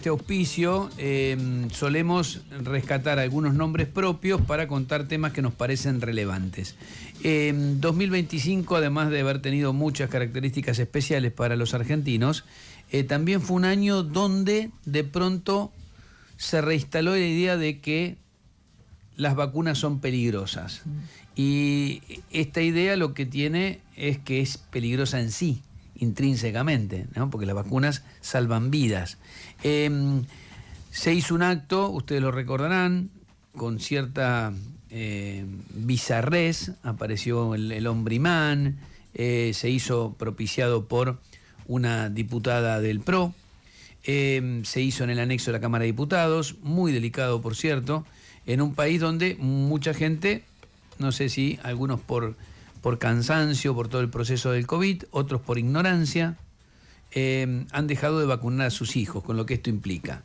Este auspicio solemos rescatar algunos nombres propios para contar temas que nos parecen relevantes. 2025, además de haber tenido muchas características especiales para los argentinos, también fue un año donde de pronto se reinstaló la idea de que las vacunas son peligrosas. Y esta idea lo que tiene es que es peligrosa en sí, intrínsecamente, ¿no? Porque las vacunas salvan vidas. Se hizo un acto, ustedes lo recordarán, con cierta bizarrez, apareció el hombre imán, se hizo propiciado por una diputada del PRO, se hizo en el anexo de la Cámara de Diputados, muy delicado por cierto, en un país donde mucha gente, no sé si algunos por cansancio, por todo el proceso del COVID, otros por ignorancia, han dejado de vacunar a sus hijos, con lo que esto implica.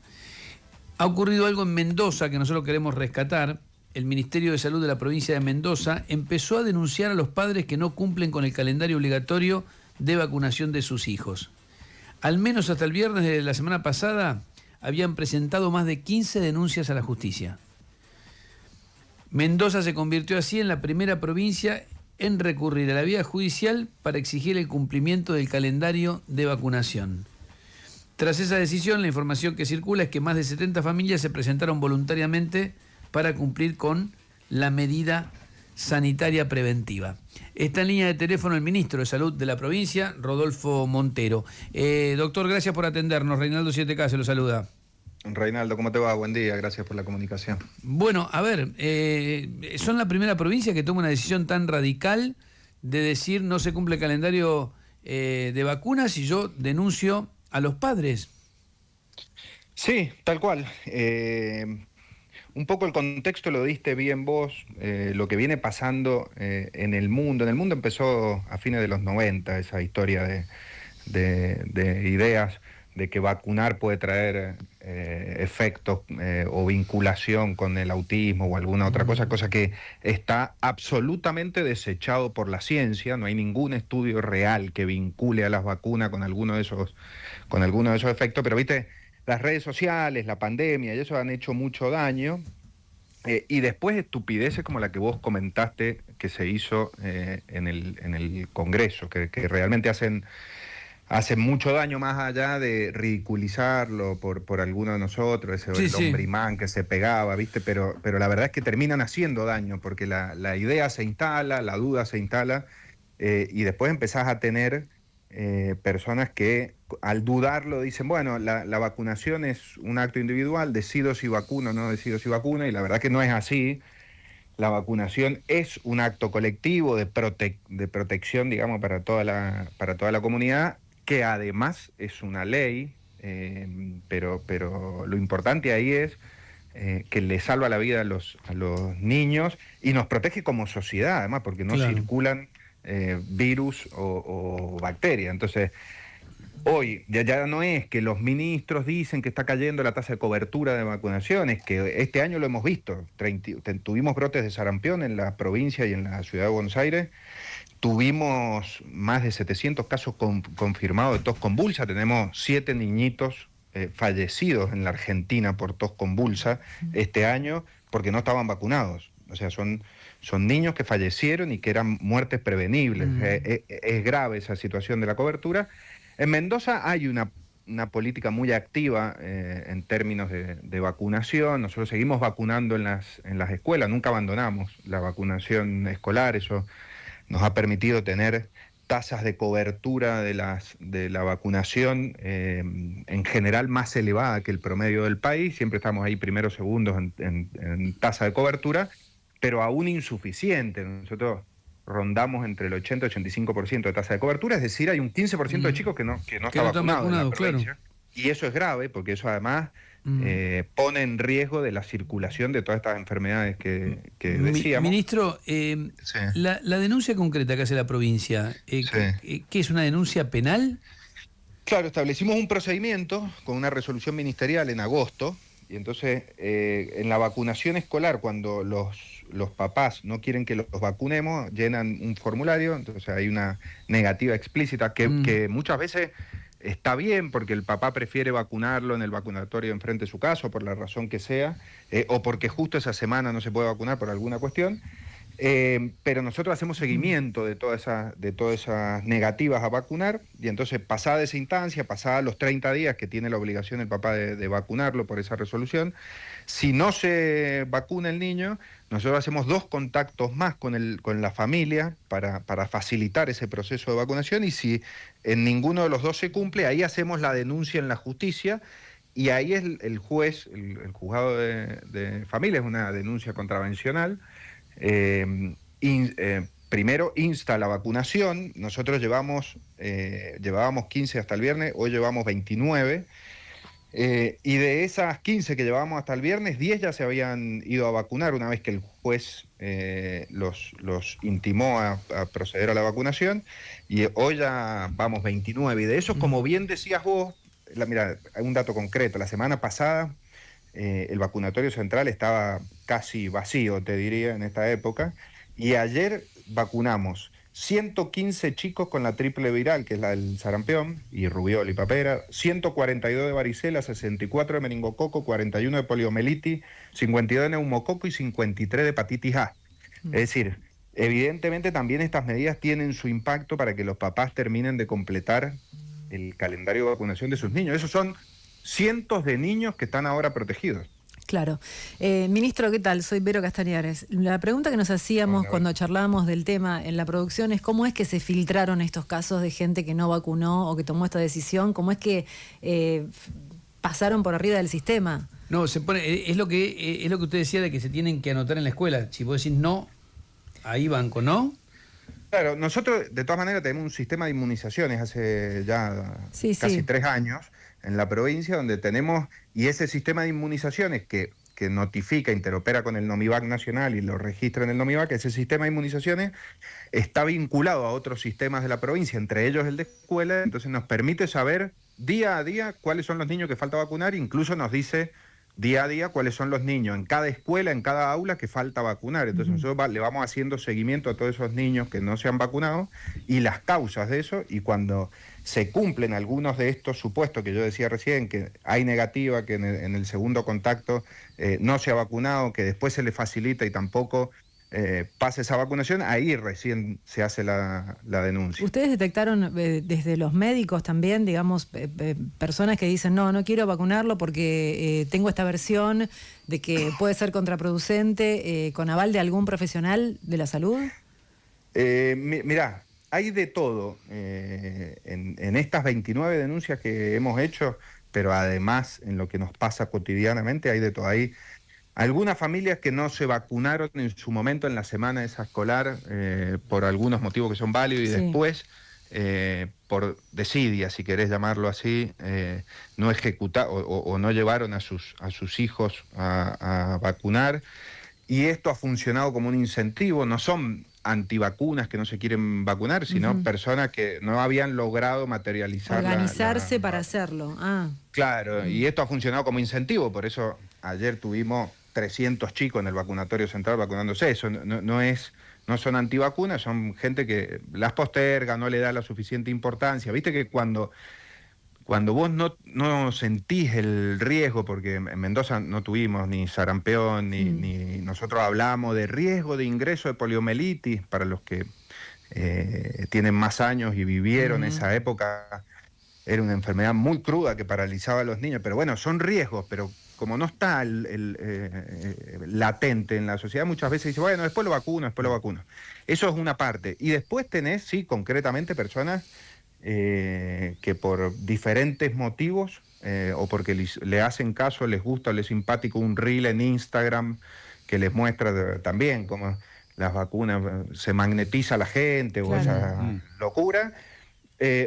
Ha ocurrido algo en Mendoza que nosotros queremos rescatar. El Ministerio de Salud de la provincia de Mendoza empezó a denunciar a los padres que no cumplen con el calendario obligatorio de vacunación de sus hijos. Al menos hasta el viernes de la semana pasada habían presentado más de 15 denuncias a la justicia. Mendoza se convirtió así en la primera provincia en recurrir a la vía judicial para exigir el cumplimiento del calendario de vacunación. Tras esa decisión, la información que circula es que más de 70 familias se presentaron voluntariamente para cumplir con la medida sanitaria preventiva. Está en línea de teléfono el ministro de Salud de la provincia, Rodolfo Montero. Doctor, gracias por atendernos. Reinaldo 7K se lo saluda. Reinaldo, ¿cómo te va? Buen día, gracias por la comunicación. Bueno, a ver, son la primera provincia que toma una decisión tan radical de decir no se cumple el calendario de vacunas y yo denuncio a los padres. Sí, tal cual. Un poco el contexto lo diste bien vos, lo que viene pasando en el mundo. En el mundo empezó a fines de los 90 esa historia de ideas de que vacunar puede traer efectos o vinculación con el autismo o alguna otra cosa que está absolutamente desechado por la ciencia. No hay ningún estudio real que vincule a las vacunas con alguno de esos efectos, pero viste, las redes sociales, la pandemia y eso han hecho mucho daño. Y después estupideces como la que vos comentaste que se hizo en el Congreso, que realmente hacen mucho daño más allá de ridiculizarlo por alguno de nosotros, ese hombre imán que se pegaba, ¿viste? Pero la verdad es que terminan haciendo daño, porque la idea se instala, la duda se instala, y después empezás a tener personas que al dudarlo dicen, bueno, la vacunación es un acto individual, decido si vacuno o no decido si vacuno, y la verdad que no es así. La vacunación es un acto colectivo de protección, digamos, para toda la comunidad, que además es una ley, pero lo importante ahí es que le salva la vida a los niños y nos protege como sociedad, además, porque no circulan virus o bacterias. Entonces, hoy ya no es que los ministros dicen que está cayendo la tasa de cobertura de vacunaciones, que este año lo hemos visto. Tuvimos brotes de sarampión en la provincia y en la ciudad de Buenos Aires. Tuvimos más de 700 casos confirmados de tos convulsa. Tenemos 7 niñitos fallecidos en la Argentina por tos convulsa este año porque no estaban vacunados. O sea, son niños que fallecieron y que eran muertes prevenibles. Es grave esa situación de la cobertura. En Mendoza hay una política muy activa en términos de vacunación. Nosotros seguimos vacunando en las escuelas, nunca abandonamos la vacunación escolar. Eso nos ha permitido tener tasas de cobertura de la vacunación en general más elevada que el promedio del país. Siempre estamos ahí primeros, segundos en tasa de cobertura, pero aún insuficiente. Nosotros rondamos entre el 80 y 85% de tasa de cobertura, es decir, hay un 15% de chicos que no está vacunado en la provincia. Claro. Y eso es grave, porque eso además pone en riesgo de la circulación de todas estas enfermedades que decíamos. Ministro, la denuncia concreta que hace la provincia, ¿qué es una denuncia penal? Claro, establecimos un procedimiento con una resolución ministerial en agosto, y entonces en la vacunación escolar, cuando los papás no quieren que los vacunemos, llenan un formulario, entonces hay una negativa explícita que muchas veces está bien porque el papá prefiere vacunarlo en el vacunatorio enfrente de su casa, por la razón que sea, o porque justo esa semana no se puede vacunar por alguna cuestión. Pero nosotros hacemos seguimiento de todas esas negativas a vacunar, y entonces pasada esa instancia, pasada los 30 días que tiene la obligación el papá de vacunarlo por esa resolución, si no se vacuna el niño, nosotros hacemos 2 contactos más con la familia para facilitar ese proceso de vacunación, y si en ninguno de los 2 se cumple, ahí hacemos la denuncia en la justicia. Y ahí es el juez, el juzgado de familia, es una denuncia contravencional. Primero insta la vacunación. Nosotros llevábamos 15 hasta el viernes, hoy llevamos 29, y de esas 15 que llevábamos hasta el viernes, 10 ya se habían ido a vacunar una vez que el juez los intimó a proceder a la vacunación, y hoy ya vamos 29, y de esos, como bien decías vos, mira, hay un dato concreto: la semana pasada el vacunatorio central estaba casi vacío, te diría, en esta época, y ayer vacunamos 115 chicos con la triple viral, que es la del sarampión, y rubiola y papera, 142 de varicela, 64 de meningococo, 41 de poliomielitis, 52 de neumococo y 53 de hepatitis A. Es decir, evidentemente también estas medidas tienen su impacto para que los papás terminen de completar el calendario de vacunación de sus niños. Esos son cientos de niños que están ahora protegidos. Claro. Ministro, ¿qué tal? Soy Vero Castañares. La pregunta que nos hacíamos cuando charlábamos del tema en la producción es cómo es que se filtraron estos casos de gente que no vacunó o que tomó esta decisión, cómo es que pasaron por arriba del sistema. No, se pone, es lo que usted decía, de que se tienen que anotar en la escuela. Si vos decís no, ahí banco, ¿no? Claro, nosotros de todas maneras tenemos un sistema de inmunizaciones hace ya casi 3 años en la provincia, donde tenemos, y ese sistema de inmunizaciones que notifica, interopera con el Nomivac nacional y lo registra en el Nomivac, ese sistema de inmunizaciones está vinculado a otros sistemas de la provincia, entre ellos el de escuela. Entonces nos permite saber día a día cuáles son los niños que falta vacunar, incluso nos dice día a día cuáles son los niños en cada escuela, en cada aula que falta vacunar. Entonces nosotros le vamos haciendo seguimiento a todos esos niños que no se han vacunado y las causas de eso, y cuando se cumplen algunos de estos supuestos que yo decía recién, que hay negativa, que en el segundo contacto no se ha vacunado, que después se le facilita y tampoco pasa esa vacunación, ahí recién se hace la denuncia. ¿Ustedes detectaron desde los médicos también, digamos, personas que dicen no quiero vacunarlo porque tengo esta versión de que puede ser contraproducente, con aval de algún profesional de la salud? Mirá, hay de todo en estas 29 denuncias que hemos hecho, pero además en lo que nos pasa cotidianamente hay de todo. Hay algunas familias que no se vacunaron en su momento en la semana esa escolar por algunos motivos que son válidos, y después por desidia, si querés llamarlo así, no ejecutar o no llevaron a sus hijos a vacunar, y esto ha funcionado como un incentivo. No son antivacunas que no se quieren vacunar, sino personas que no habían logrado materializar organizarse para hacerlo. Claro, y esto ha funcionado como incentivo, por eso ayer tuvimos 300 chicos en el vacunatorio central vacunándose. Eso no son antivacunas, son gente que las posterga, no le da la suficiente importancia. Viste que cuando vos no sentís el riesgo, porque en Mendoza no tuvimos ni sarampión, ni nosotros hablamos de riesgo de ingreso de poliomielitis para los que tienen más años y vivieron esa época. Era una enfermedad muy cruda que paralizaba a los niños, pero bueno, son riesgos, pero como no está latente en la sociedad, muchas veces dice, bueno, después lo vacuno. Eso es una parte. Y después tenés, sí, concretamente personas que por diferentes motivos, o porque le hacen caso, les gusta o les es simpático un reel en Instagram que les muestra también cómo las vacunas se magnetiza a la gente, o esa locura,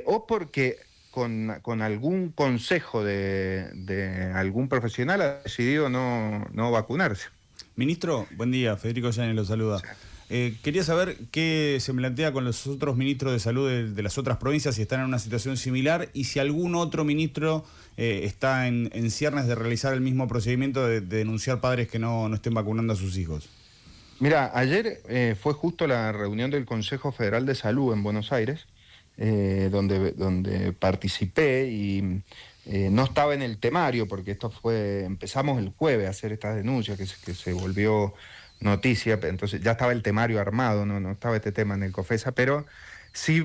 o porque con algún consejo de algún profesional ha decidido no vacunarse. Ministro, buen día. Federico Yáñez lo saluda. Quería saber qué se plantea con los otros ministros de salud de las otras provincias, si están en una situación similar, y si algún otro ministro está en ciernes de realizar el mismo procedimiento de denunciar padres que no estén vacunando a sus hijos. Mira, ayer fue justo la reunión del Consejo Federal de Salud en Buenos Aires, donde participé y no estaba en el temario, porque empezamos el jueves a hacer estas denuncias que se volvió noticia, entonces ya estaba el temario armado, no estaba este tema en el COFESA, pero sí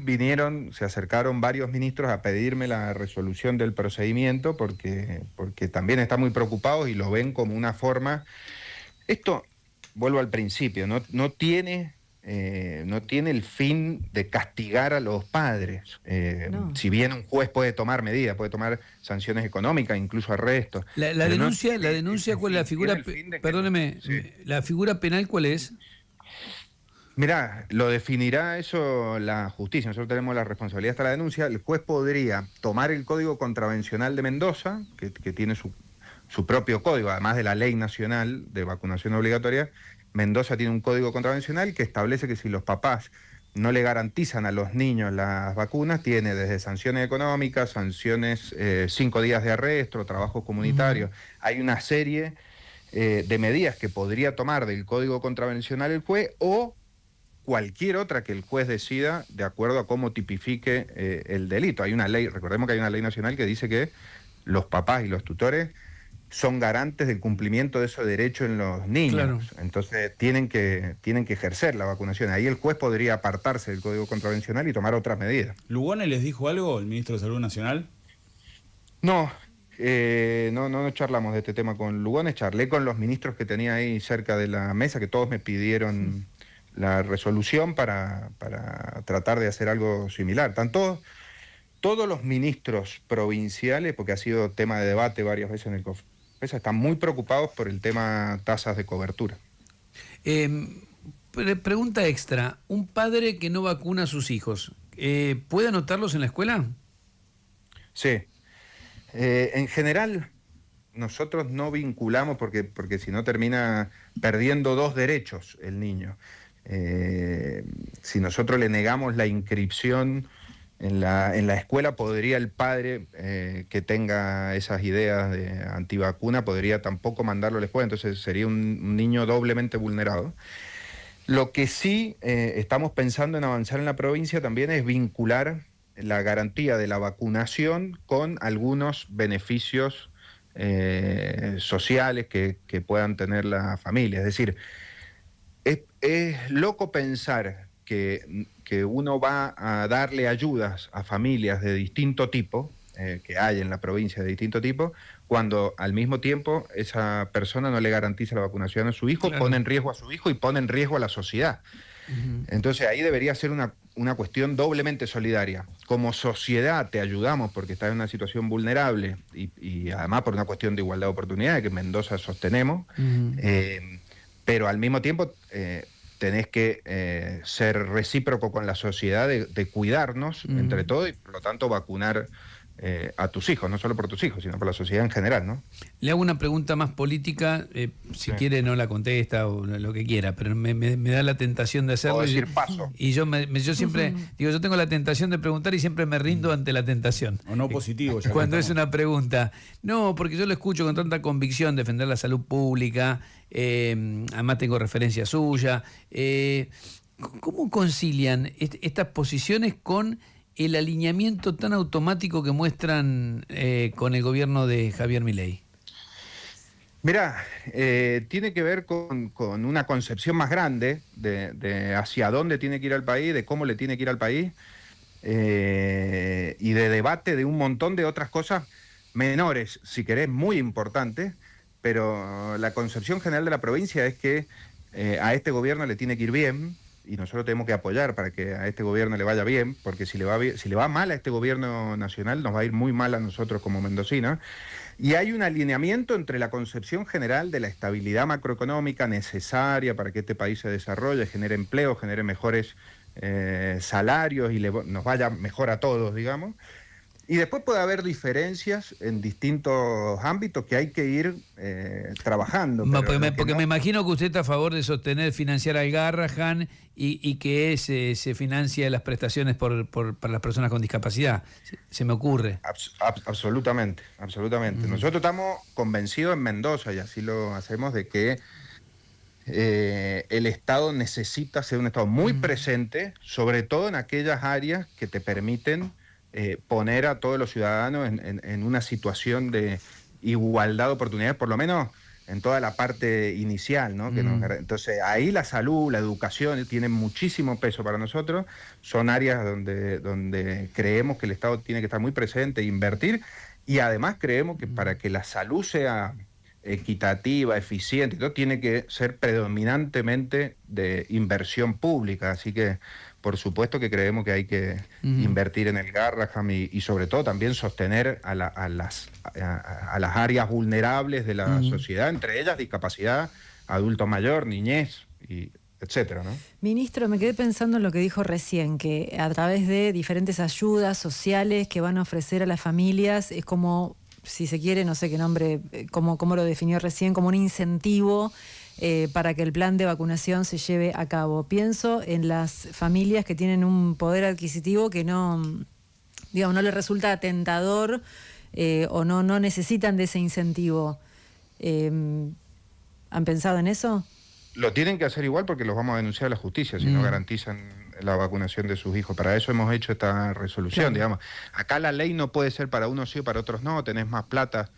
se acercaron varios ministros a pedirme la resolución del procedimiento porque también están muy preocupados y lo ven como una forma. Esto, vuelvo al principio, no tiene el fin de castigar a los padres. No. Si bien un juez puede tomar medidas, puede tomar sanciones económicas, incluso arrestos. La denuncia, ¿cuál es la figura? Perdóneme, sí. ¿La figura penal cuál es? Mirá, lo definirá eso la justicia. Nosotros tenemos la responsabilidad hasta la denuncia. El juez podría tomar el Código Contravencional de Mendoza, que tiene su propio código, además de la Ley Nacional de Vacunación Obligatoria. Mendoza tiene un código contravencional que establece que si los papás no le garantizan a los niños las vacunas, tiene desde sanciones económicas, sanciones 5 días de arresto, trabajos comunitarios. Hay una serie de medidas que podría tomar del código contravencional el juez o cualquier otra que el juez decida de acuerdo a cómo tipifique el delito. Hay una ley, recordemos que hay una ley nacional que dice que los papás y los tutores son garantes del cumplimiento de ese derecho en los niños. Claro. Entonces tienen que ejercer la vacunación. Ahí el juez podría apartarse del Código Contravencional y tomar otras medidas. ¿Lugones les dijo algo, el ministro de Salud Nacional? No charlamos de este tema con Lugones, charlé con los ministros que tenía ahí cerca de la mesa, que todos me pidieron la resolución para tratar de hacer algo similar. Están todos los ministros provinciales, porque ha sido tema de debate varias veces en el COFESA, están muy preocupados por el tema tasas de cobertura. Pregunta extra, ¿un padre que no vacuna a sus hijos, puede anotarlos en la escuela? Sí. En general, nosotros no vinculamos porque si no termina perdiendo 2 derechos el niño. Si nosotros le negamos la inscripción en la escuela, podría el padre que tenga esas ideas de antivacuna, podría tampoco mandarlo a la escuela, entonces sería un niño doblemente vulnerado. Lo que sí estamos pensando en avanzar en la provincia también es vincular la garantía de la vacunación con algunos beneficios sociales que puedan tener la familia. Es decir, es loco pensar que uno va a darle ayudas a familias de distinto tipo, que hay en la provincia de distinto tipo, cuando al mismo tiempo esa persona no le garantiza la vacunación a su hijo, claro, pone en riesgo a su hijo y pone en riesgo a la sociedad. Entonces ahí debería ser una cuestión doblemente solidaria. Como sociedad te ayudamos porque estás en una situación vulnerable y además por una cuestión de igualdad de oportunidades que en Mendoza sostenemos, pero al mismo tiempo tenés que ser recíproco con la sociedad de cuidarnos entre todos y por lo tanto vacunar a tus hijos, no solo por tus hijos, sino por la sociedad en general, ¿no? Le hago una pregunta más política, si quiere no la contesta o lo que quiera, pero me da la tentación de hacerlo. Y yo siempre, digo, yo tengo la tentación de preguntar y siempre me rindo ante la tentación. O no positivo. Ya cuando es una pregunta. No, porque yo lo escucho con tanta convicción, defender la salud pública, además tengo referencia suya. ¿Cómo concilian estas posiciones con el alineamiento tan automático que muestran con el gobierno de Javier Milei? Mirá, tiene que ver con una concepción más grande de hacia dónde tiene que ir el país, de cómo le tiene que ir al país, y de debate de un montón de otras cosas menores, si querés, muy importantes, pero la concepción general de la provincia es que a este gobierno le tiene que ir bien, y nosotros tenemos que apoyar para que a este gobierno le vaya bien, porque si le va mal a este gobierno nacional, nos va a ir muy mal a nosotros como mendocinos. Y hay un alineamiento entre la concepción general de la estabilidad macroeconómica necesaria para que este país se desarrolle, genere empleo, genere mejores salarios y nos vaya mejor a todos, digamos. Y después puede haber diferencias en distintos ámbitos que hay que ir trabajando. No, porque me imagino que usted está a favor de sostener, financiar al Garrahan y que se financie las prestaciones para las personas con discapacidad. Se me ocurre. el Estado necesita ser un Estado muy presente, sobre todo en aquellas áreas que te permiten poner a todos los ciudadanos en una situación de igualdad de oportunidades, por lo menos en toda la parte inicial, ¿no? Entonces ahí la salud, la educación tienen muchísimo peso para nosotros, son áreas donde creemos que el Estado tiene que estar muy presente e invertir, y además creemos que para que la salud sea equitativa, eficiente, y todo, tiene que ser predominantemente de inversión pública, así que por supuesto que creemos que hay que invertir en el Garrahan y sobre todo también sostener a las áreas vulnerables de la sociedad, entre ellas discapacidad, adulto mayor, niñez, y etcétera, ¿no? Ministro, me quedé pensando en lo que dijo recién, que a través de diferentes ayudas sociales que van a ofrecer a las familias, es como, si se quiere, no sé qué nombre, cómo lo definió recién, como un incentivo para que el plan de vacunación se lleve a cabo. Pienso en las familias que tienen un poder adquisitivo que no les resulta tentador o no necesitan de ese incentivo. ¿Han pensado en eso? Lo tienen que hacer igual porque los vamos a denunciar a la justicia si no garantizan la vacunación de sus hijos. Para eso hemos hecho esta resolución, digamos. Acá la ley no puede ser para unos sí o para otros no, tenés más plata,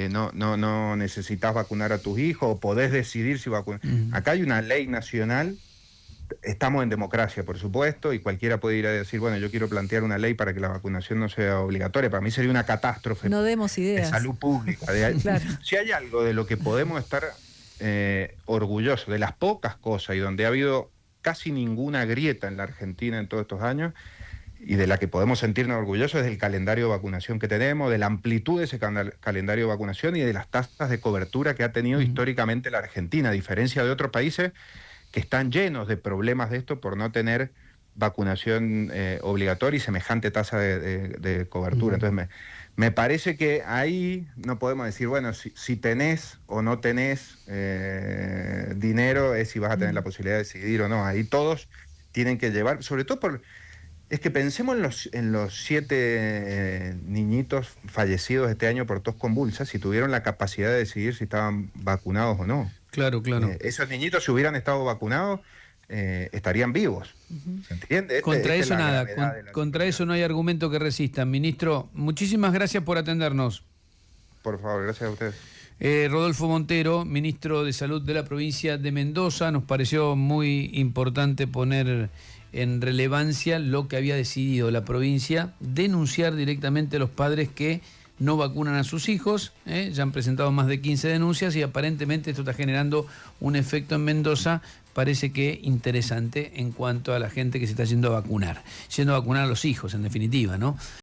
no necesitas vacunar a tus hijos o podés decidir si vacunar. Acá hay una ley nacional, estamos en democracia, por supuesto, y cualquiera puede ir a decir, bueno, yo quiero plantear una ley para que la vacunación no sea obligatoria. Para mí sería una catástrofe. No demos ideas. De salud pública. Claro. Si hay algo de lo que podemos estar orgulloso, de las pocas cosas y donde ha habido casi ninguna grieta en la Argentina en todos estos años y de la que podemos sentirnos orgullosos, es del calendario de vacunación que tenemos, de la amplitud de ese calendario de vacunación y de las tasas de cobertura que ha tenido históricamente la Argentina, a diferencia de otros países que están llenos de problemas de esto por no tener vacunación obligatoria y semejante tasa de cobertura. Entonces me parece que ahí no podemos decir, bueno, si tenés o no tenés dinero, es si vas a tener la posibilidad de decidir o no. Ahí todos tienen que llevar, sobre todo es que pensemos en los 7 niñitos fallecidos este año por tos convulsa, si tuvieron la capacidad de decidir si estaban vacunados o no. Claro. Esos niñitos, si hubieran estado vacunados, estarían vivos. ¿Se entiende? Contra eso nada, contra eso no hay argumento que resista. Ministro, muchísimas gracias por atendernos. Por favor, gracias a ustedes. Rodolfo Montero, ministro de Salud de la provincia de Mendoza, nos pareció muy importante poner en relevancia lo que había decidido la provincia, denunciar directamente a los padres que no vacunan a sus hijos. Ya han presentado más de 15 denuncias y aparentemente esto está generando un efecto en Mendoza, parece que interesante en cuanto a la gente que se está yendo a vacunar a los hijos, en definitiva, ¿no?